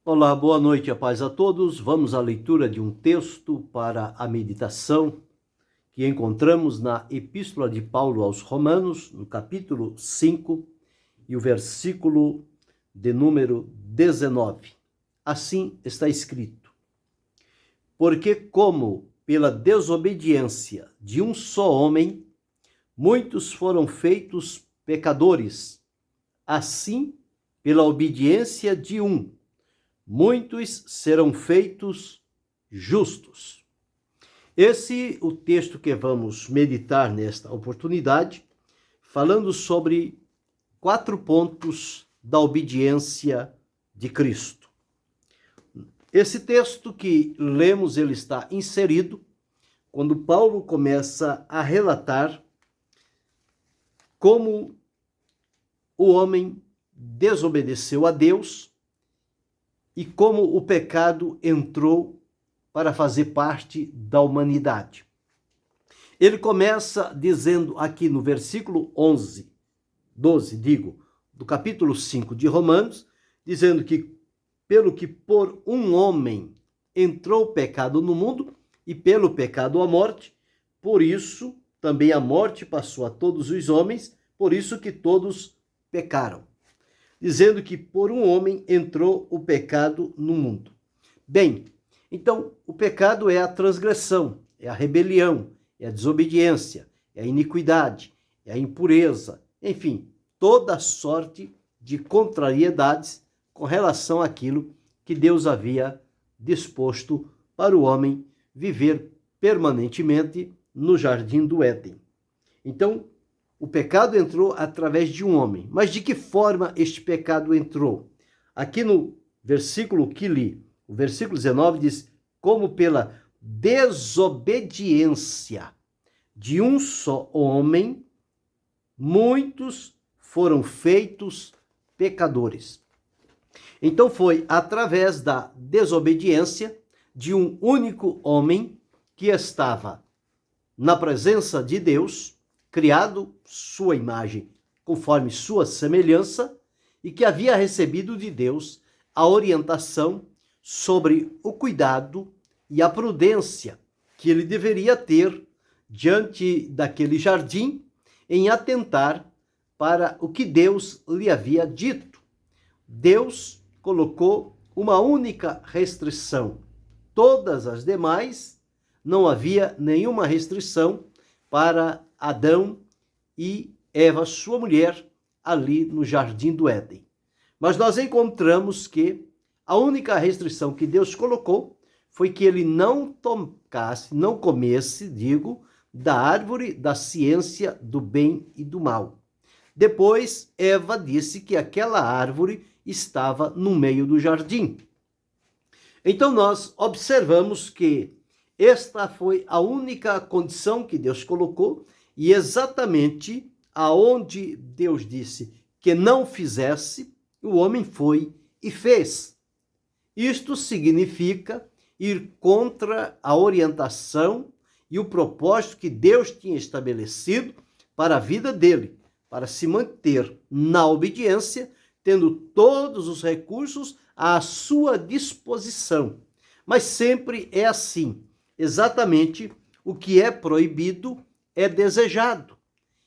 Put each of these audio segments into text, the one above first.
Olá, boa noite, a paz a todos. Vamos à leitura de um texto para a meditação que encontramos na Epístola de Paulo aos Romanos, no capítulo 5 e o versículo de número 19. Assim está escrito: Porque como pela desobediência de um só homem, muitos foram feitos pecadores, assim pela obediência de um, muitos serão feitos justos. Esse é o texto que vamos meditar nesta oportunidade, falando sobre 4 pontos da obediência de Cristo. Esse texto que lemos, ele está inserido quando Paulo começa a relatar como o homem desobedeceu a Deus e como o pecado entrou para fazer parte da humanidade. Ele começa dizendo aqui no versículo 12, do capítulo 5 de Romanos, dizendo que pelo que por um homem entrou o pecado no mundo, e pelo pecado a morte, por isso também a morte passou a todos os homens, por isso que todos pecaram. Dizendo que por um homem entrou o pecado no mundo. Bem, então o pecado é a transgressão, é a rebelião, é a desobediência, é a iniquidade, é a impureza, enfim, toda sorte de contrariedades com relação àquilo que Deus havia disposto para o homem viver permanentemente no jardim do Éden. Então, o pecado entrou através de um homem. Mas de que forma este pecado entrou? Aqui no versículo que li, o versículo 19 diz: como pela desobediência de um só homem, muitos foram feitos pecadores. Então foi através da desobediência de um único homem que estava na presença de Deus, criado sua imagem, conforme sua semelhança, e que havia recebido de Deus a orientação sobre o cuidado e a prudência que ele deveria ter diante daquele jardim em atentar para o que Deus lhe havia dito. Deus colocou uma única restrição. Todas as demais, não havia nenhuma restrição para Adão e Eva, sua mulher, ali no jardim do Éden. Mas nós encontramos que a única restrição que Deus colocou foi que ele não tocasse, não comesse, da árvore da ciência do bem e do mal. Depois, Eva disse que aquela árvore estava no meio do jardim. Então nós observamos que esta foi a única condição que Deus colocou, e exatamente aonde Deus disse que não fizesse, o homem foi e fez. Isto significa ir contra a orientação e o propósito que Deus tinha estabelecido para a vida dele, para se manter na obediência, tendo todos os recursos à sua disposição. Mas sempre é assim. Exatamente o que é proibido é desejado.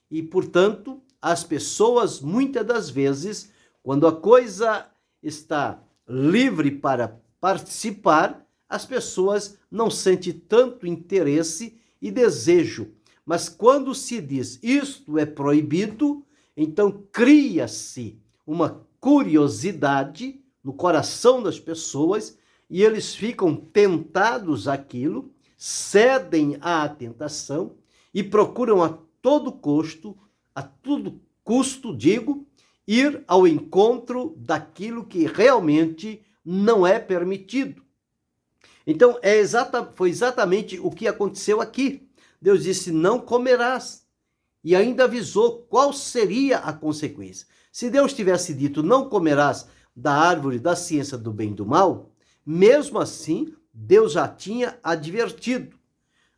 E, portanto, as pessoas, muitas das vezes, quando a coisa está livre para participar, as pessoas não sentem tanto interesse e desejo. Mas quando se diz isto é proibido, então cria-se uma curiosidade no coração das pessoas e eles ficam tentados àquilo, cedem à tentação e procuram a todo custo, ir ao encontro daquilo que realmente não é permitido. Então, foi exatamente o que aconteceu aqui. Deus disse, não comerás. E ainda avisou qual seria a consequência. Se Deus tivesse dito, não comerás da árvore da ciência do bem e do mal, mesmo assim, Deus já tinha advertido.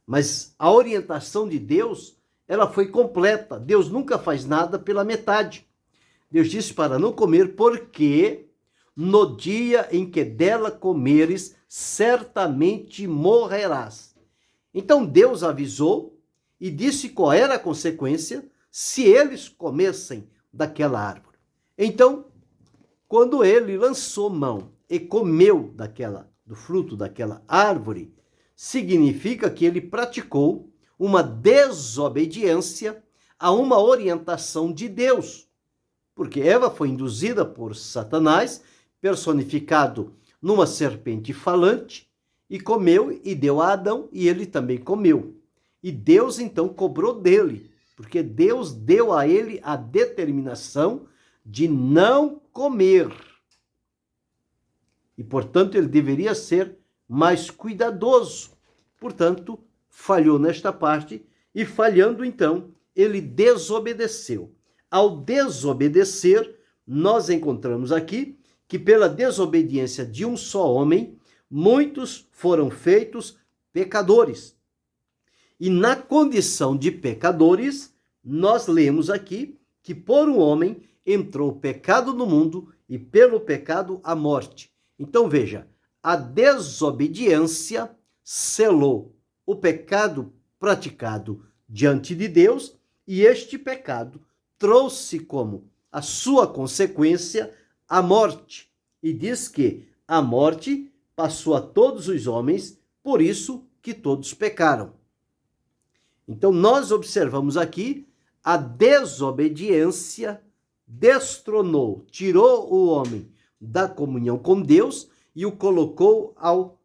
Mas a orientação de Deus, ela foi completa. Deus nunca faz nada pela metade. Deus disse para não comer porque no dia em que dela comeres, certamente morrerás. Então Deus avisou e disse qual era a consequência se eles comessem daquela árvore. Então, quando ele lançou mão e comeu do fruto daquela árvore, significa que ele praticou uma desobediência a uma orientação de Deus, porque Eva foi induzida por Satanás, personificado numa serpente falante, e comeu e deu a Adão, e ele também comeu. E Deus então cobrou dele, porque Deus deu a ele a determinação de não comer. E, portanto, ele deveria ser mais cuidadoso. Portanto, falhou nesta parte e, falhando, então, ele desobedeceu. Ao desobedecer, nós encontramos aqui que pela desobediência de um só homem, muitos foram feitos pecadores. E na condição de pecadores, nós lemos aqui que por um homem entrou o pecado no mundo e pelo pecado a morte. Então veja, a desobediência selou o pecado praticado diante de Deus e este pecado trouxe como a sua consequência a morte. E diz que a morte passou a todos os homens, por isso que todos pecaram. Então nós observamos aqui a desobediência destronou, tirou o homem da comunhão com Deus e o colocou ao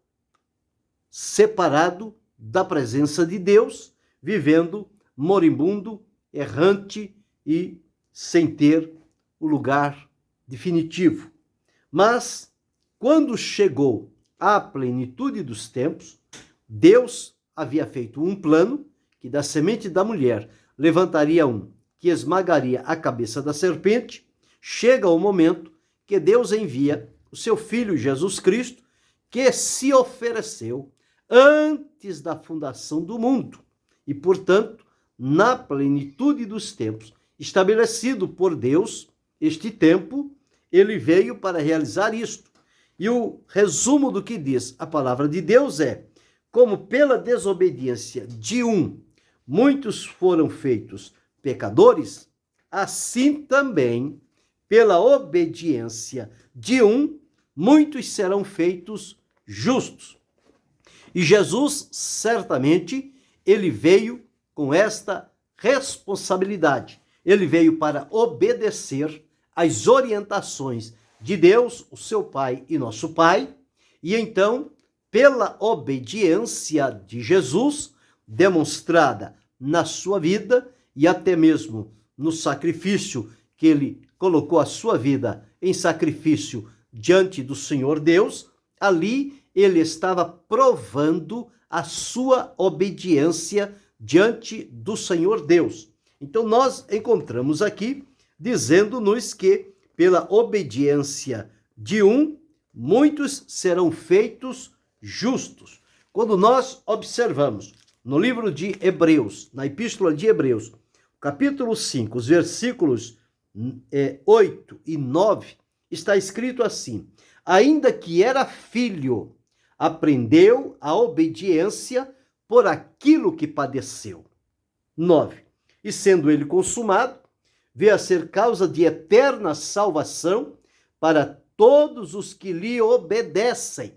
separado da presença de Deus, vivendo moribundo, errante e sem ter o lugar definitivo. Mas, quando chegou à plenitude dos tempos, Deus havia feito um plano que da semente da mulher levantaria um que esmagaria a cabeça da serpente. Chega o momento que Deus envia o seu Filho Jesus Cristo, que se ofereceu antes da fundação do mundo. E, portanto, na plenitude dos tempos, estabelecido por Deus, este tempo, ele veio para realizar isto. E o resumo do que diz a palavra de Deus é: como pela desobediência de um, muitos foram feitos pecadores, assim também, pela obediência de um, muitos serão feitos justos. E Jesus, certamente, ele veio com esta responsabilidade. Ele veio para obedecer às orientações de Deus, o seu Pai e nosso Pai, e então, pela obediência de Jesus, demonstrada na sua vida e até mesmo no sacrifício que ele colocou a sua vida em sacrifício diante do Senhor Deus, ali ele estava provando a sua obediência diante do Senhor Deus. Então nós encontramos aqui dizendo-nos que pela obediência de um, muitos serão feitos justos. Quando nós observamos no livro de Hebreus, na epístola de Hebreus, capítulo 5, os versículos 8 e 9, está escrito assim: ainda que era filho, aprendeu a obediência por aquilo que padeceu. 9. E sendo ele consumado, veio a ser causa de eterna salvação para todos os que lhe obedecem.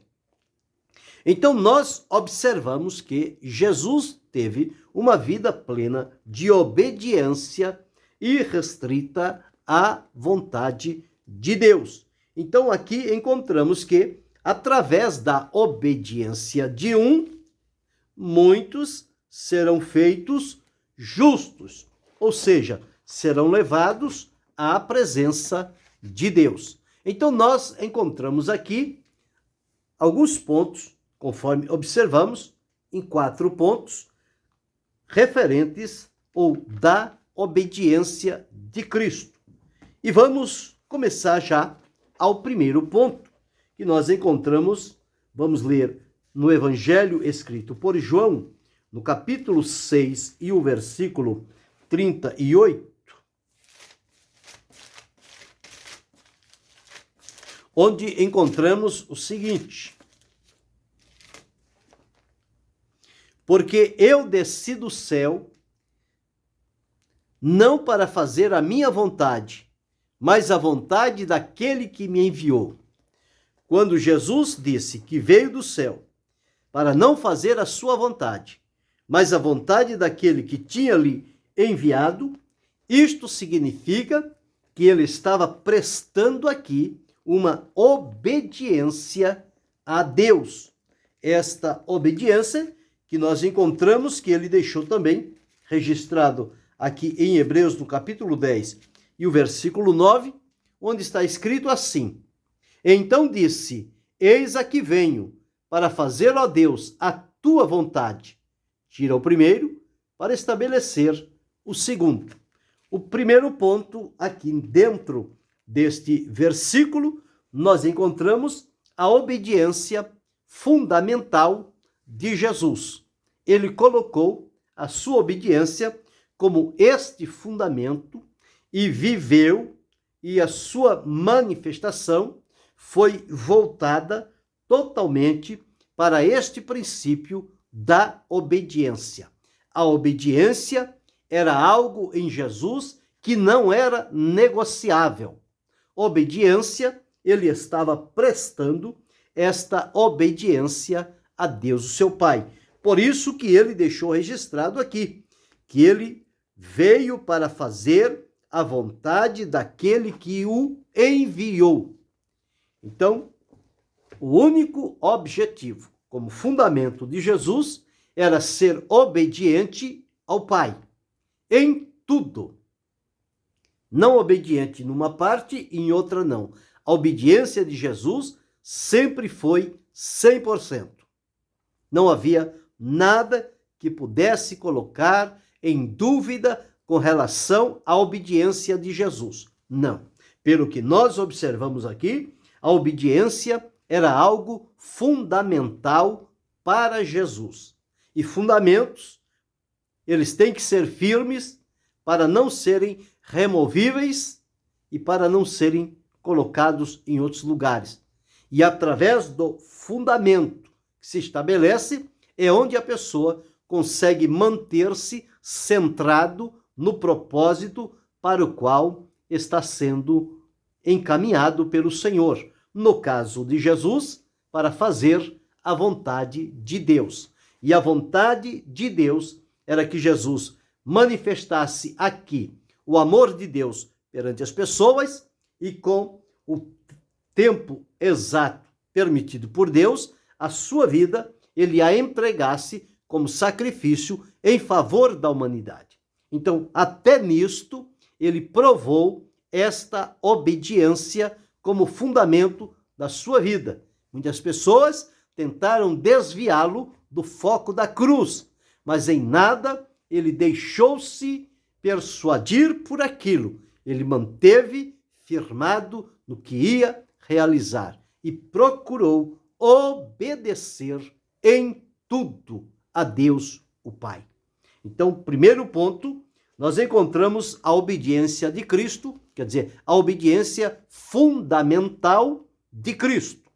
Então nós observamos que Jesus teve uma vida plena de obediência irrestrita à vontade de Deus. Então aqui encontramos que, através da obediência de um, muitos serão feitos justos, ou seja, serão levados à presença de Deus. Então nós encontramos aqui alguns pontos, conforme observamos, em 4 pontos, referentes ou da obediência de Cristo. E vamos começar já ao primeiro ponto, que nós encontramos, vamos ler no Evangelho escrito por João, no capítulo 6 e o versículo 38. onde encontramos o seguinte: porque eu desci do céu não para fazer a minha vontade, mas a vontade daquele que me enviou. Quando Jesus disse que veio do céu para não fazer a sua vontade, mas a vontade daquele que tinha lhe enviado, isto significa que ele estava prestando aqui uma obediência a Deus. Esta obediência que nós encontramos, que ele deixou também registrado aqui em Hebreus, no capítulo 10 e o versículo 9, onde está escrito assim: então disse, eis aqui venho, para fazer, ó Deus, a tua vontade. Tira o primeiro para estabelecer o segundo. O primeiro ponto aqui dentro deste versículo, nós encontramos a obediência fundamental de Jesus. Ele colocou a sua obediência como este fundamento e viveu, e a sua manifestação foi voltada totalmente para este princípio da obediência. A obediência era algo em Jesus que não era negociável. Obediência, ele estava prestando esta obediência a Deus, o seu Pai. Por isso que ele deixou registrado aqui, que ele veio para fazer a vontade daquele que o enviou. Então, o único objetivo, como fundamento de Jesus, era ser obediente ao Pai, em tudo. Não obediente numa parte e em outra não. A obediência de Jesus sempre foi 100%. Não havia nada que pudesse colocar em dúvida com relação à obediência de Jesus. Não. Pelo que nós observamos aqui, a obediência era algo fundamental para Jesus. E fundamentos, eles têm que ser firmes para não serem removíveis e para não serem colocados em outros lugares. E através do fundamento que se estabelece, é onde a pessoa consegue manter-se centrado no propósito para o qual está sendo encaminhado pelo Senhor. No caso de Jesus, para fazer a vontade de Deus. E a vontade de Deus era que Jesus manifestasse aqui o amor de Deus perante as pessoas e com o tempo exato permitido por Deus, a sua vida, ele a entregasse como sacrifício em favor da humanidade. Então, até nisto, ele provou esta obediência como fundamento da sua vida. Muitas pessoas tentaram desviá-lo do foco da cruz, mas em nada ele deixou-se persuadir por aquilo. Ele manteve firmado no que ia realizar e procurou obedecer em tudo a Deus, o Pai. Então, primeiro ponto, nós encontramos a obediência de Cristo, quer dizer, a obediência fundamental de Cristo.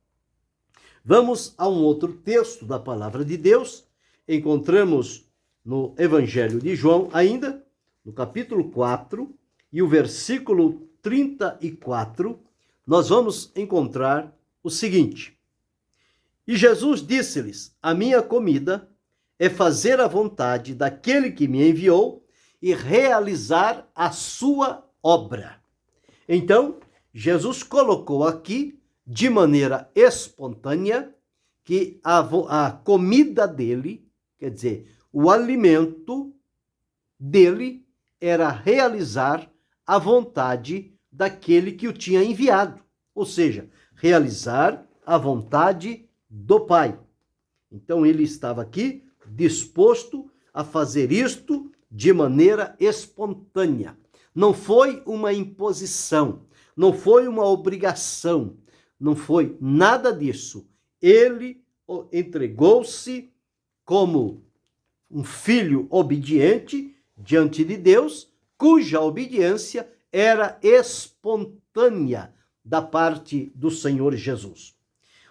Vamos a um outro texto da palavra de Deus. Encontramos no Evangelho de João, ainda, no capítulo 4, e o versículo 34, nós vamos encontrar o seguinte: e Jesus disse-lhes, a minha comida é fazer a vontade daquele que me enviou e realizar a sua obra. Então, Jesus colocou aqui, de maneira espontânea, que a comida dele, quer dizer, o alimento dele era realizar a vontade daquele que o tinha enviado, ou seja, realizar a vontade do Pai. Então ele estava aqui disposto a fazer isto de maneira espontânea. Não foi uma imposição, não foi uma obrigação, não foi nada disso. Ele entregou-se como um filho obediente diante de Deus, cuja obediência era espontânea, da parte do Senhor Jesus.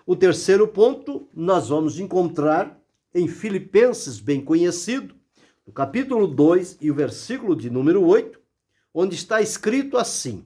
O terceiro ponto nós vamos encontrar em Filipenses, bem conhecido, no capítulo 2 e o versículo de número 8, onde está escrito assim: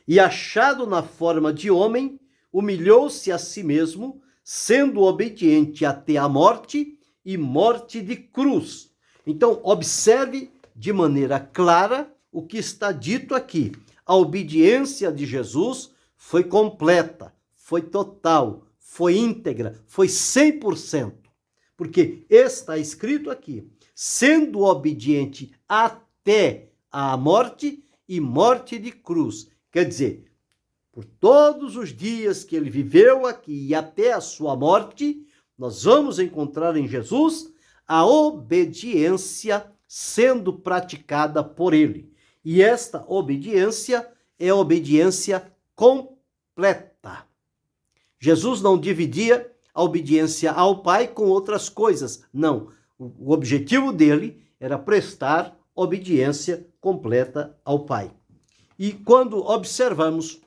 e achado na forma de homem, humilhou-se a si mesmo, sendo obediente até a morte e morte de cruz. Então, observe de maneira clara o que está dito aqui. A obediência de Jesus foi completa, foi total, foi íntegra, foi 100%. Porque está escrito aqui, sendo obediente até a morte e morte de cruz. Quer dizer, por todos os dias que ele viveu aqui e até a sua morte, nós vamos encontrar em Jesus a obediência sendo praticada por ele. E esta obediência é a obediência completa. Jesus não dividia a obediência ao Pai com outras coisas. Não. O objetivo dele era prestar obediência completa ao Pai. E quando observamos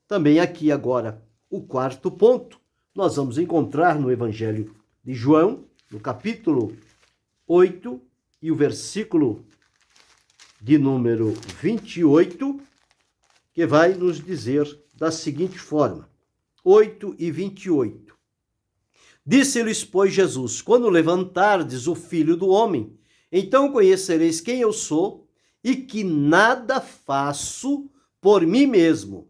também aqui agora o quarto ponto, nós vamos encontrar no Evangelho de João, no capítulo 8 e o versículo de número 28, que vai nos dizer da seguinte forma, 8 e 28. Disse-lhes, pois, Jesus, quando levantardes o Filho do Homem, então conhecereis quem eu sou e que nada faço por mim mesmo,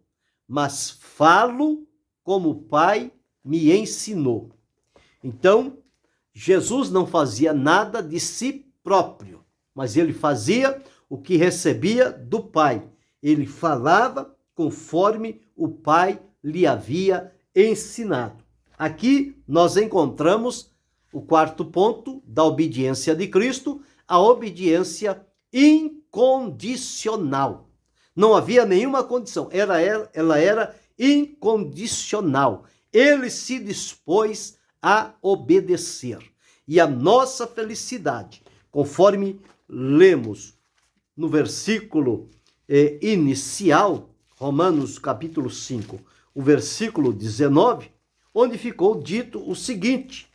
mas falo como o Pai me ensinou. Então, Jesus não fazia nada de si próprio, mas ele fazia o que recebia do Pai. Ele falava conforme o Pai lhe havia ensinado. Aqui nós encontramos o quarto ponto da obediência de Cristo, a obediência incondicional. Não havia nenhuma condição, ela era incondicional. Ele se dispôs a obedecer. E a nossa felicidade, conforme lemos no versículo inicial, Romanos capítulo 5, o versículo 19, onde ficou dito o seguinte,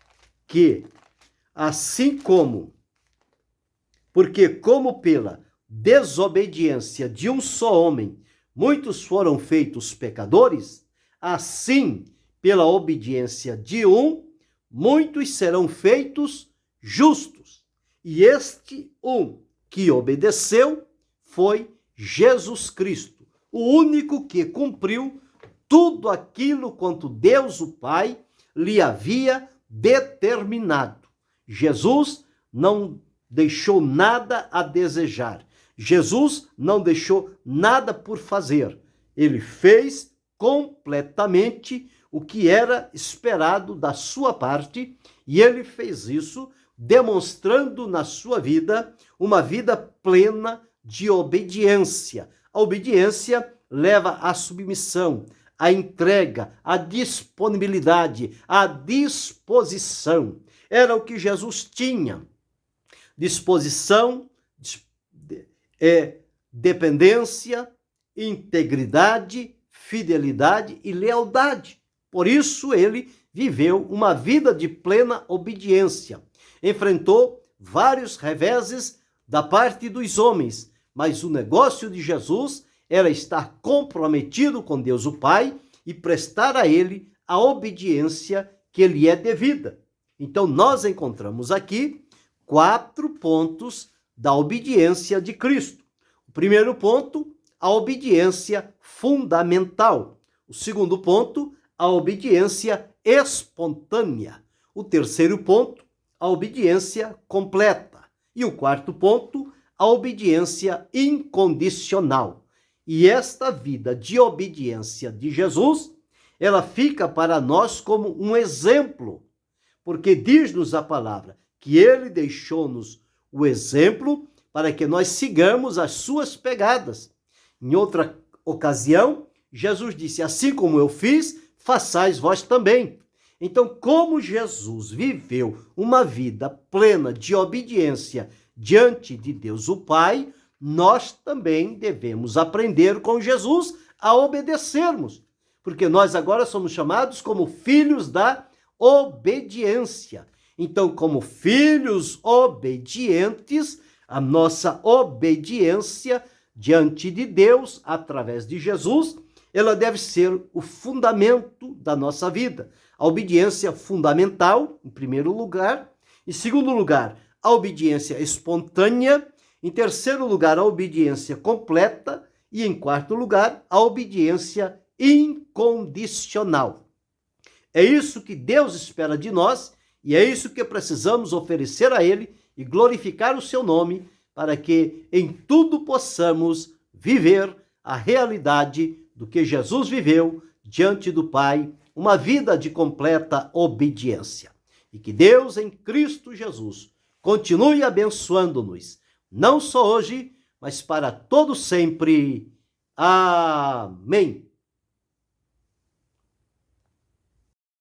que assim como, porque como pela desobediência de um só homem muitos foram feitos pecadores, assim pela obediência de um, muitos serão feitos justos. E este um que obedeceu foi Jesus Cristo, o único que cumpriu tudo aquilo quanto Deus o Pai lhe havia determinado. Jesus não deixou nada a desejar. Jesus não deixou nada por fazer. Ele fez completamente o que era esperado da sua parte, e ele fez isso demonstrando na sua vida uma vida plena de obediência. A obediência leva à submissão, à entrega, à disponibilidade, à disposição. Era o que Jesus tinha. Disposição, dependência, integridade, fidelidade e lealdade. Por isso ele viveu uma vida de plena obediência. Enfrentou vários reveses da parte dos homens, mas o negócio de Jesus era estar comprometido com Deus o Pai e prestar a ele a obediência que lhe é devida. Então nós encontramos aqui 4 pontos da obediência de Cristo. O primeiro ponto, a obediência fundamental. O segundo ponto, a obediência espontânea. O terceiro ponto, a obediência completa. E o quarto ponto, a obediência incondicional. E esta vida de obediência de Jesus, ela fica para nós como um exemplo, porque diz-nos a palavra que ele deixou-nos o exemplo para que nós sigamos as suas pegadas. Em outra ocasião, Jesus disse, assim como eu fiz, façais vós também. Então, como Jesus viveu uma vida plena de obediência diante de Deus o Pai, nós também devemos aprender com Jesus a obedecermos, porque nós agora somos chamados como filhos da obediência. Então, como filhos obedientes, a nossa obediência diante de Deus, através de Jesus, ela deve ser o fundamento da nossa vida. A obediência fundamental, em primeiro lugar. Em segundo lugar, a obediência espontânea. Em terceiro lugar, a obediência completa. E em quarto lugar, a obediência incondicional. É isso que Deus espera de nós e é isso que precisamos oferecer a Ele e glorificar o seu nome para que em tudo possamos viver a realidade do que Jesus viveu diante do Pai, uma vida de completa obediência. E que Deus em Cristo Jesus continue abençoando-nos, não só hoje, mas para todo sempre. Amém.